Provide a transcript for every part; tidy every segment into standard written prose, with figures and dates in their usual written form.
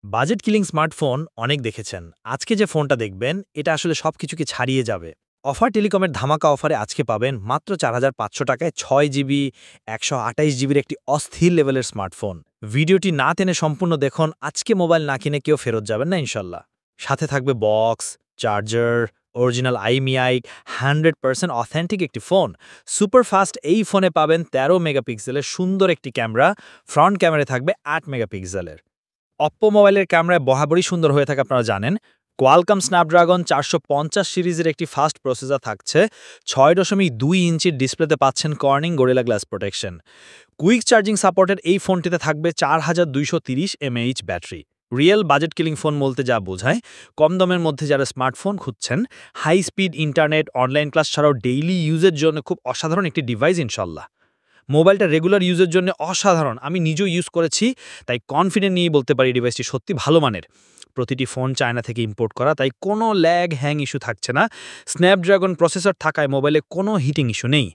Budget killing smartphone অনেক দেখেছেন। আজকে যে ফোনটা দেখবেন এটা আসলে সবকিছুকে ছাড়িয়ে যাবে। অফার টেলিকমের ধামাকা অফারে আজকে পাবেন মাত্র ৪,৫০০ টাকায় ৬ জিবি ১২৮ জিবির একটি অস্থির লেভেলের স্মার্টফোন। ভিডিওটি না টেনে সম্পূর্ণ দেখুন, আজকে মোবাইল না কিনে কেউ ফেরত যাবেন না ইনশাল্লাহ। সাথে থাকবে box, charger, original IMEI, 100% authentic একটি ফোন। সুপারফাস্ট এই ফোনে পাবেন ১৩ মেগাপিক্সেলের সুন্দর একটি ক্যামেরা, ফ্রন্ট ক্যামেরায় থাকবে ৮ মেগাপিক্সেলের। অপ্পো মোবাইলের ক্যামেরায় বরাবরই সুন্দর হয়ে থাকে আপনারা জানেন। কোয়ালকম স্ন্যাপড্রাগন ৪৫০ সিরিজের একটি ফাস্ট প্রসেসর থাকছে। ৬.২ ইঞ্চির ডিসপ্লেতে পাচ্ছেন Corning Gorilla glass protection. Quick charging সাপোর্টের এই ফোনটিতে থাকবে ৪,২৩০ mAh battery. Real budget killing phone বলতে যা বোঝায়, কম দামের মধ্যে যারা স্মার্টফোন খুঁজছেন, high speed internet, online class ছাড়াও ডেইলি ইউজের জন্য খুব অসাধারণ একটি ডিভাইস ইনশাল্লাহ। মোবাইলটা রেগুলার ইউজের জন্য অসাধারণ। আমি নিজেও ইউজ করেছি, তাই কনফিডেন্ট নিয়েই বলতে পারি ডিভাইসটি সত্যি ভালো মানের। প্রতিটি ফোন চায়না থেকে ইম্পোর্ট করা, তাই কোনো ল্যাগ হ্যাং ইস্যু থাকছে না। স্ন্যাপড্রাগন প্রসেসর থাকায় মোবাইলে কোনো হিটিং ইস্যু নেই।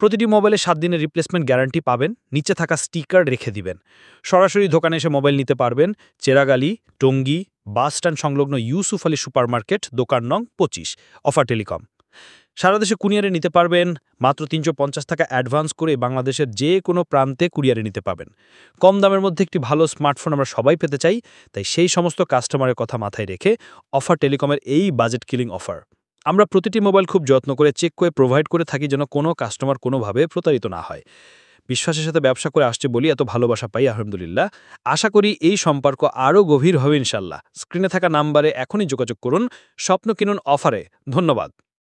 প্রতিটি মোবাইলে ৭ দিনের রিপ্লেসমেন্ট গ্যারান্টি পাবেন। নিচে থাকা স্টিকার রেখে দিবেন। সরাসরি দোকানে এসে মোবাইল নিতে পারবেন। চেরাগালি, টঙ্গী, বাস স্ট্যান্ড সংলগ্ন ইউসুফ আলী সুপারমার্কেট, দোকান নং ২৫, অফার টেলিকম। সারা দেশে কুরিয়ারে নিতে পারবেন। মাত্র ৩৫০ টাকা অ্যাডভান্স করে বাংলাদেশের যে কোনো প্রান্তে কুরিয়ারে নিতে পাবেন। কম দামের মধ্যে একটি ভালো স্মার্টফোন আমরা সবাই পেতে চাই, তাই সেই সমস্ত কাস্টমারের কথা মাথায় রেখে অফার টেলিকমের এই বাজেট কিলিং অফার। আমরা প্রতিটি মোবাইল খুব যত্ন করে চেক করে প্রোভাইড করে থাকি, যেন কোনো কাস্টমার কোনোভাবে প্রতারিত না হয়। বিশ্বাসের সাথে ব্যবসা করে আসছে বলি এত ভালোবাসা পাই আলহামদুলিল্লাহ। আশা করি এই সম্পর্ক আরও গভীর হবে ইনশাল্লাহ। স্ক্রিনে থাকা নাম্বারে এখনই যোগাযোগ করুন। স্বপ্ন কিনুন অফারে। ধন্যবাদ।